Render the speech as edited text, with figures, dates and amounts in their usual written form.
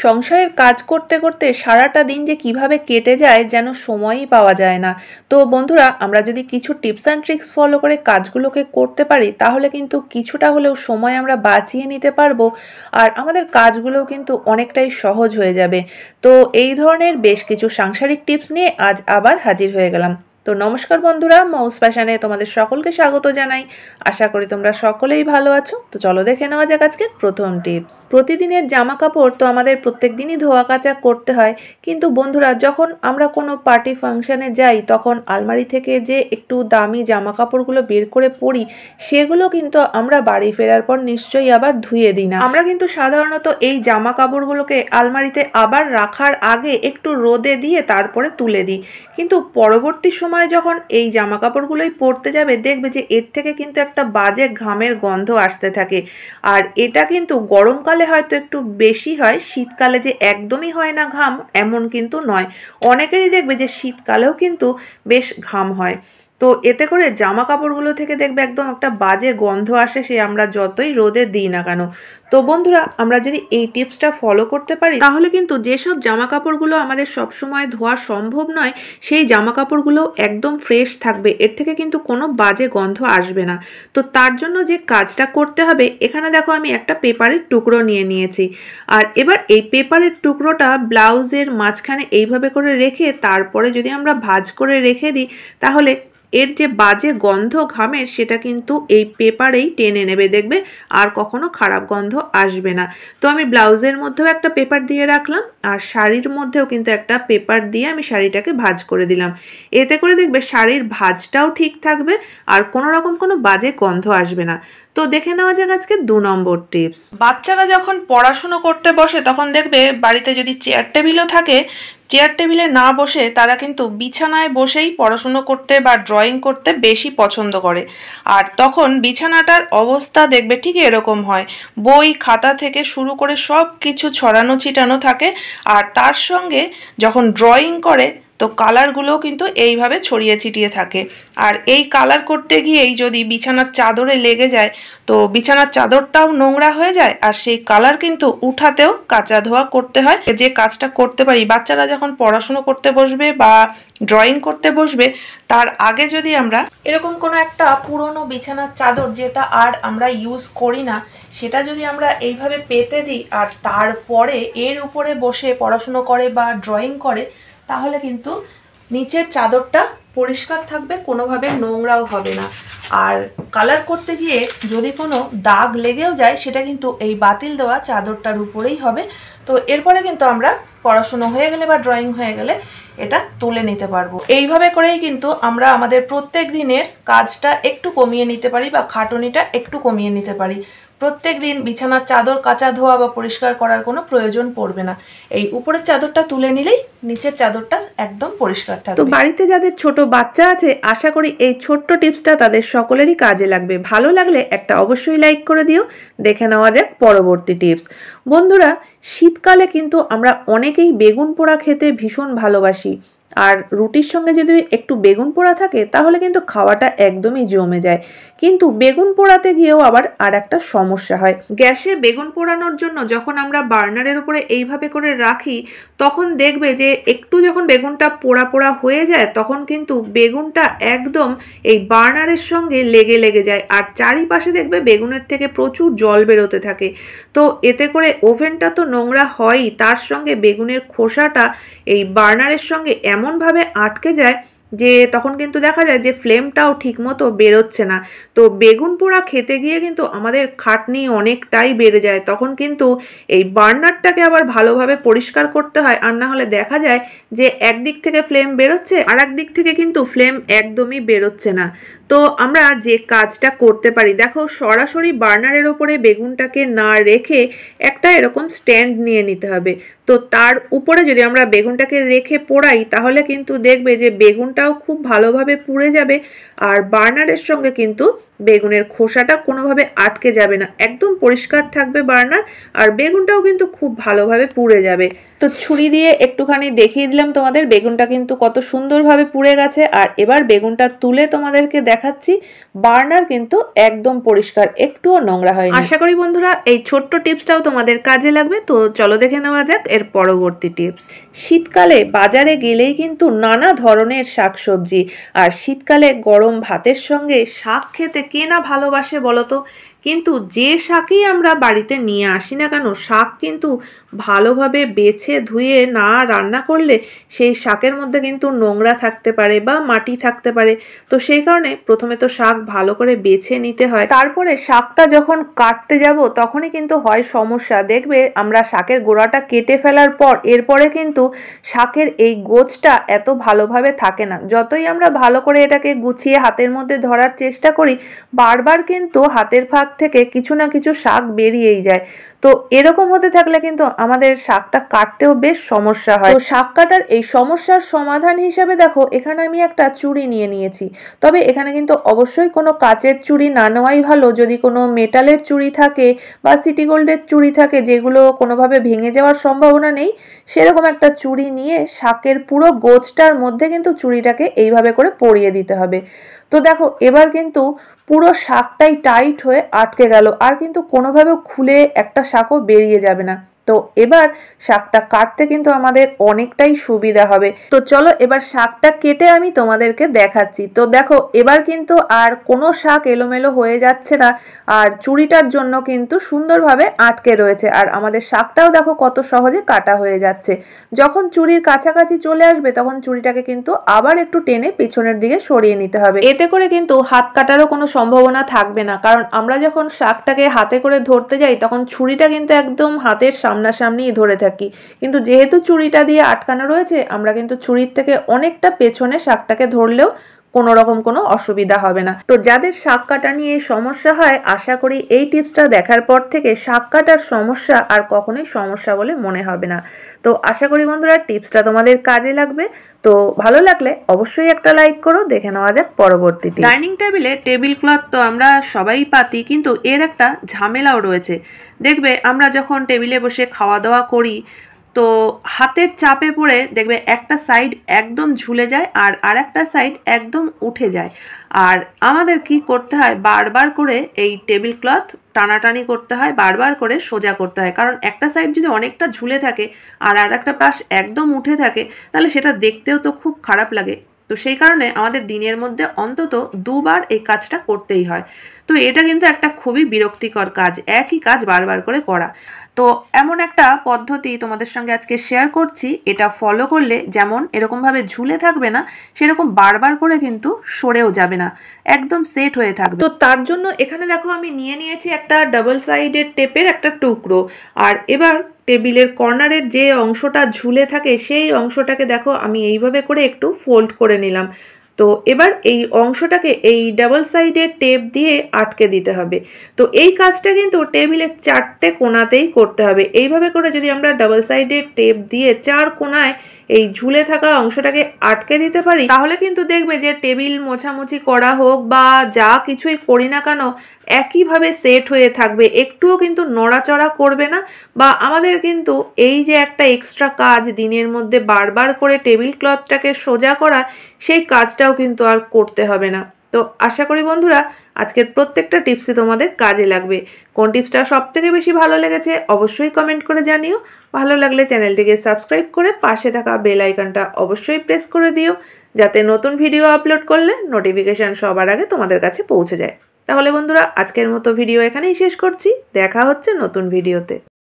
সংসারের কাজ করতে করতে সারাটা দিন যে কিভাবে কেটে যায় যেন সময়ই পাওয়া যায় না। তো বন্ধুরা, আমরা যদি কিছু টিপস অ্যান্ড ট্রিক্স ফলো করে কাজগুলোকে করতে পারি তাহলে কিন্তু কিছুটা হলেও সময় আমরা বাঁচিয়ে নিতে পারবো, আর আমাদের কাজগুলোও কিন্তু অনেকটাই সহজ হয়ে যাবে। তো এই ধরনের বেশ কিছু সাংসারিক টিপস নিয়ে আজ আবার হাজির হয়ে গেলাম। তো নমস্কার বন্ধুরা, মৌস ফ্যাশনে তোমাদের সকলকে স্বাগত জানাই। আশা করি তোমরা সকলেই ভালো আছো। তো চলো দেখে নেওয়া যাক আজকের প্রথম টিপস। প্রতিদিনের জামা কাপড় তো আমাদের প্রত্যেক দিনই ধোয়া কাচা করতে হয়, কিন্তু বন্ধুরা যখন আমরা কোনো পার্টি ফাংশনে যাই তখন আলমারি থেকে যে একটু দামি জামা কাপড়গুলো বের করে পরি সেগুলো কিন্তু আমরা বাড়ি ফেরার পর নিশ্চয়ই আবার ধুয়ে দিই না। আমরা কিন্তু সাধারণত এই জামা কাপড়গুলোকে আলমারিতে আবার রাখার আগে একটু রোদে দিয়ে তারপরে তুলে দিই, কিন্তু পরবর্তী সময় যখন এই জামা কাপড়গুলোই পরতে যাবে দেখবে যে এর থেকে কিন্তু একটা বাজে ঘামের গন্ধ আসতে থাকে। আর এটা কিন্তু গরমকালে হয়তো একটু বেশি হয়, শীতকালে যে একদমই হয় না ঘাম এমন কিন্তু নয়। অনেকেরই দেখবে যে শীতকালেও কিন্তু বেশ ঘাম হয়। তো এতে করে জামা কাপড়গুলো থেকে দেখবে একদম একটা বাজে গন্ধ আসে, সে আমরা যতই রোদে দিই না কেন। তো বন্ধুরা, আমরা যদি এই টিপসটা ফলো করতে পারি তাহলে কিন্তু যেসব জামা কাপড়গুলো আমাদের সবসময় ধোয়া সম্ভব নয় সেই জামা কাপড়গুলো একদম ফ্রেশ থাকবে, এর থেকে কিন্তু কোনো বাজে গন্ধ আসবে না। তো তার জন্য যে কাজটা করতে হবে, এখানে দেখো আমি একটা পেপারের টুকরো নিয়ে নিয়েছি, আর এবার এই পেপারের টুকরোটা ব্লাউজের মাঝখানে এইভাবে করে রেখে তারপরে যদি আমরা ভাঁজ করে রেখে দিই তাহলে এর যে বাজে গন্ধ ঘামের সেটা কিন্তু এই পেপারেই টেনে নেবে, দেখবে আর কখনো খারাপ গন্ধ আসবে না। তো আমি ব্লাউজের মধ্যেও একটা পেপার দিয়ে রাখলাম, আর শাড়ির মধ্যেও কিন্তু একটা পেপার দিয়ে আমি শাড়িটাকে ভাঁজ করে দিলাম। এতে করে দেখবে শাড়ির ভাঁজটাও ঠিক থাকবে আর কোনো রকম কোনো বাজে গন্ধ আসবে না। তো দেখে নেওয়া যাক আজকে 2 নম্বর টিপস। বাচ্চারা যখন পড়াশুনো করতে বসে তখন দেখবে বাড়িতে যদি চেয়ার টেবিলও থাকে, চেয়ার টেবিলে না বসে তারা কিন্তু বিছানায় বসেই পড়াশুনো করতে বা ড্রয়িং করতে বেশি পছন্দ করে। আর তখন বিছানাটার অবস্থা দেখবে ঠিক এরকম হয়, বই খাতা থেকে শুরু করে সব কিছু ছড়ানো ছিটানো থাকে, আর তার সঙ্গে যখন ড্রয়িং করে তো কালারগুলোও কিন্তু এইভাবে ছড়িয়ে ছিটিয়ে থাকে। আর এই কালার করতে গিয়েই যদি বিছানার চাদরে লেগে যায় তো বিছানার চাদরটাও নোংরা হয়ে যায়, আর সেই কালার কিন্তু উঠাতেও কাচা ধোয়া করতে হয়। যে কাজটা করতে পারি বাচ্চারা যখন পড়াশুনো করতে বসবে বা ড্রয়িং করতে বসবে তার আগে যদি আমরা এরকম কোনো একটা পুরনো বিছানার চাদর যেটা আর আমরা ইউজ করি না সেটা যদি আমরা এইভাবে পেতে দিই আর তারপরে এর উপরে বসে পড়াশুনো করে বা ড্রয়িং করে তাহলে কিন্তু নিচের চাদরটা পরিষ্কার থাকবে, কোনোভাবে নোংরাও হবে না। আর কালার করতে গিয়ে যদি কোনো দাগ লেগেও যায় সেটা কিন্তু এই বাতিল দেওয়া চাদরটার উপরেই হবে। তো এরপরে কিন্তু আমরা পড়াশুনো হয়ে গেলে বা ড্রয়িং হয়ে গেলে এটা তুলে নিতে পারবো। এইভাবে করেই কিন্তু আমরা আমাদের প্রত্যেক দিনের কাজটা একটু কমিয়ে নিতে পারি বা খাটুনিটা একটু কমিয়ে নিতে পারি। প্রত্যেক দিন বিছানার চাদর কাচা ধোয়া বা পরিষ্কার করার কোনো প্রয়োজন পড়বে না, এই উপরের চাদরটা তুলে নিলেই নিচের চাদরটা একদম পরিষ্কার থাকবে। তো বাড়িতে যাদের ছোট বাচ্চা আছে আশা করি এই ছোট্ট টিপসটা তাদের সকলেরই কাজে লাগবে। ভালো লাগলে একটা অবশ্যই লাইক করে দিও। দেখে নেওয়া যাক পরবর্তী টিপস। বন্ধুরা, শীতকালে কিন্তু আমরা অনেকেই বেগুন পোড়া খেতে ভীষণ ভালোবাসি, আর রুটির সঙ্গে যদি একটু বেগুন পোড়া থাকে তাহলে কিন্তু খাওয়াটা একদমই জমে যায়। কিন্তু বেগুন পোড়াতে গিয়েও আবার আর একটা সমস্যা হয়। গ্যাসে বেগুন পোড়ানোর জন্য যখন আমরা বার্নারের উপরে এইভাবে করে রাখি তখন দেখবে যে একটু যখন বেগুনটা পোড়া পোড়া হয়ে যায় তখন কিন্তু বেগুনটা একদম এই বার্নারের সঙ্গে লেগে লেগে যায়, আর চারিপাশে দেখবে বেগুনের থেকে প্রচুর জল বেরোতে থাকে। তো এতে করে ওভেনটা তো নোংরা হয়ই, তার সঙ্গে বেগুনের খোসাটা এই বার্নারের সঙ্গে এমনভাবে আটকে যায় যে তখন কিন্তু দেখা যায় যে ফ্লেমটাও ঠিকমতো বেরোচ্ছে না। তো বেগুন পোড়া খেতে গিয়ে কিন্তু আমাদের খাটনি অনেকটাই বেড়ে যায়। তখন কিন্তু এই বার্নারটাকে আবার ভালোভাবে পরিষ্কার করতে হয়, আর না হলে দেখা যায় যে একদিক থেকে ফ্লেম বেরোচ্ছে আর একদিক থেকে কিন্তু ফ্লেম একদমই বেরোচ্ছে না। তো আমরা যে কাজটা করতে পারি, দেখো সরাসরি বার্নারের ওপরে বেগুনটাকে না রেখে একটা এরকম স্ট্যান্ড নিয়ে নিতে হবে। তো তার উপরে যদি আমরা বেগুনটাকে রেখে পোড়াই তাহলে কিন্তু দেখবে যে বেগুনটাও খুব ভালোভাবে পুড়ে যাবে, আর বার্নারের সঙ্গে কিন্তু বেগুনের খোসাটা কোনোভাবে আটকে যাবে না, একদম পরিষ্কার থাকবে বার্নার, আর বেগুনটাও কিন্তু খুব ভালোভাবে পুড়ে যাবে। তো ছুরি দিয়ে একটুখানি দেখিয়ে দিলাম তোমাদের, বেগুনটা কিন্তু কত সুন্দরভাবে পুড়ে গেছে। আর এবার বেগুনটা তুলে তোমাদেরকে দেখাচ্ছি বার্নার কিন্তু একদম পরিষ্কার, একটুও নোংরা হয়নি। আশা করি বন্ধুরা এই ছোট্ট টিপসটাও তোমাদের কাজে লাগবে। তো চলো দেখে নেওয়া যাক এর পরবর্তী টিপস। শীতকালে বাজারে গেলেই কিন্তু নানা ধরনের শাকসবজি, আর শীতকালে গরম ভাতের সঙ্গে শাক খেতে কে না ভালোবাসে বলো তো। কিন্তু যে শাকই আমরা বাড়িতে নিয়ে আসি না কেন, শাক কিন্তু ভালোভাবে বেছে ধুয়ে না রান্না করলে সেই শাকের মধ্যে কিন্তু নোংরা থাকতে পারে বা মাটি থাকতে পারে। তো সেই কারণে প্রথমে তো শাক ভালো করে বেছে নিতে হয়, তারপরে শাকটা যখন কাটতে যাব তখনই কিন্তু হয় সমস্যা। দেখবে আমরা শাকের গোড়াটা কেটে ফেলার পর এরপরে কিন্তু শাকের এই গোছটা এত ভালোভাবে থাকে না। যতই আমরা ভালো করে এটাকে গুছিয়ে হাতের মধ্যে ধরার চেষ্টা করি, বারবার কিন্তু হাতের ফাঁক থেকে কিছু না কিছু শাক বেরিয়েই যায়। তো এরকম হতে থাকলে কিন্তু আমাদের শাকটা কাটতেও বেশ সমস্যা হয়। তো শাক কাটার এই সমস্যার সমাধান হিসেবে দেখো এখানে আমি একটা চুড়ি নিয়ে নিয়েছি। তবে এখানে কিন্তু অবশ্যই কোনো কাচের চুড়ি না নেওয়াই ভালো। যদি কোনো মেটালের চুড়ি থাকে বা সিটি গোল্ডের চুড়ি থাকে যেগুলো কোনোভাবে ভেঙে যাওয়ার সম্ভাবনা নেই, সেরকম একটা চুড়ি নিয়ে শাকের পুরো গোছটার মধ্যে কিন্তু চুড়িটাকে এইভাবে করে পরিয়ে দিতে হবে। তো দেখো এবার কিন্তু পুরো শাকটাই টাইট হয়ে আটকে গেল, আর কিন্তু কোনোভাবেও খুলে একটা শাকও বেরিয়ে যাবে না। তো এবার শাকটা কাটতে কিন্তু আমাদের অনেকটাই সুবিধা হবে। তো চলো এবার শাকটা কেটে আমি তোমাদেরকে দেখাচ্ছি। তো দেখো এবার কিন্তু আর কোনো শাক এলোমেলো হয়ে যাচ্ছে না, আর চুড়িটার জন্য কিন্তু সুন্দরভাবে আটকে রয়েছে, আর আমাদের শাকটাও দেখো কত সহজে কাটা হয়ে যাচ্ছে। যখন চুড়ির কাছাকাছি চলে আসবে তখন চুড়িটাকে কিন্তু আবার একটু টেনে পিছনের দিকে সরিয়ে নিতে হবে। এতে করে কিন্তু হাত কাটারও কোনো সম্ভাবনা থাকবে না, কারণ আমরা যখন শাকটাকে হাতে করে ধরতে যাই তখন ছুরিটা কিন্তু একদম হাতের সামনাসামনিই ধরে থাকি, কিন্তু যেহেতু চুড়িটা দিয়ে আটকানো রয়েছে আমরা কিন্তু ছুরির থেকে অনেকটা পেছনে শাকটাকে ধরলেও কোনো রকম কোনো অসুবিধা হবে না। তো যাদের শাক কাটা নিয়ে সমস্যা হয়, আশা করি এই টিপসটা দেখার পর থেকে শাক কাটার সমস্যা আর কখনোই সমস্যা বলে মনে হবে না। তো আশা করি বন্ধুরা টিপসটা তোমাদের কাজে লাগবে। তো ভালো লাগলে অবশ্যই একটা লাইক করো। দেখে নেওয়া যাক পরবর্তী টিপস। ডাইনিং টেবিলে টেবিল ক্লথ তো আমরা সবাই পাতি, কিন্তু এর একটা ঝামেলাও রয়েছে। দেখবে আমরা যখন টেবিলে বসে খাওয়া দাওয়া করি তো হাতের চাপে পড়ে দেখবে একটা সাইড একদম ঝুলে যায় আর একটা সাইড একদম উঠে যায়। আর আমাদের কি করতে হয়, বারবার করে এই টেবিল ক্লথ টানাটানি করতে হয়, বারবার করে সোজা করতে হয়, কারণ একটা সাইড যদি অনেকটা ঝুলে থাকে আর একটা পাশ একদম উঠে থাকে তাহলে সেটা দেখতেও তো খুব খারাপ লাগে। তো সেই কারণে আমাদের দিনের মধ্যে অন্তত দুবার এই কাজটা করতেই হয়। তো এটা কিন্তু একটা খুবই বিরক্তিকর কাজ, একই কাজ বারবার করে করা। তো এমন একটা পদ্ধতি তোমাদের সঙ্গে আজকে শেয়ার করছি, এটা ফলো করলে যেমন এরকমভাবে ঝুলে থাকবে না, সেরকম বারবার করে কিন্তু সরেও যাবে না, একদম সেট হয়ে থাকবে। তো তার জন্য এখানে দেখো আমি নিয়ে নিয়েছি একটা ডাবল সাইডের টেপের একটা টুকরো, আর এবার টেবিলের কর্নারের যে অংশটা ঝুলে থাকে সেই অংশটাকে দেখো আমি এইভাবে করে একটু ফোল্ড করে নিলাম। তো এবার এই অংশটাকে এই ডাবল সাইডের টেপ দিয়ে আটকে দিতে হবে। তো এই কাজটা কিন্তু টেবিলের 4টে কোণাতেই করতে হবে। এইভাবে করে যদি আমরা ডাবল সাইডের টেপ দিয়ে 4 কোণায় এই ঝুলে থাকা অংশটাকে আটকে দিতে পারি, তাহলে কিন্তু দেখবে যে টেবিল মোছামুছি করা হোক বা যা কিছুই করি না কেন একইভাবে সেট হয়ে থাকবে, একটুও কিন্তু নড়াচড়া করবে না। বা আমাদের কিন্তু এই যে একটা এক্সট্রা কাজ দিনের মধ্যে বারবার করে টেবিল ক্লথটাকে সোজা করা, সেই কাজটাও কিন্তু আর করতে হবে না। তো আশা করি বন্ধুরা আজকের প্রত্যেকটা টিপসই তোমাদের কাজে লাগবে। কোন টিপসটা সবথেকে বেশি ভালো লেগেছে অবশ্যই কমেন্ট করে জানিও। ভালো লাগলে চ্যানেলটিকে সাবস্ক্রাইব করে পাশে থাকা বেল আইকনটা অবশ্যই প্রেস করে দিও, যাতে নতুন ভিডিও আপলোড করলে নোটিফিকেশান সবার আগে তোমাদের কাছে পৌঁছে যায়। তাহলে বন্ধুরা আজকের মতো ভিডিও এখানেই শেষ করছি, দেখা হচ্ছে নতুন ভিডিওতে।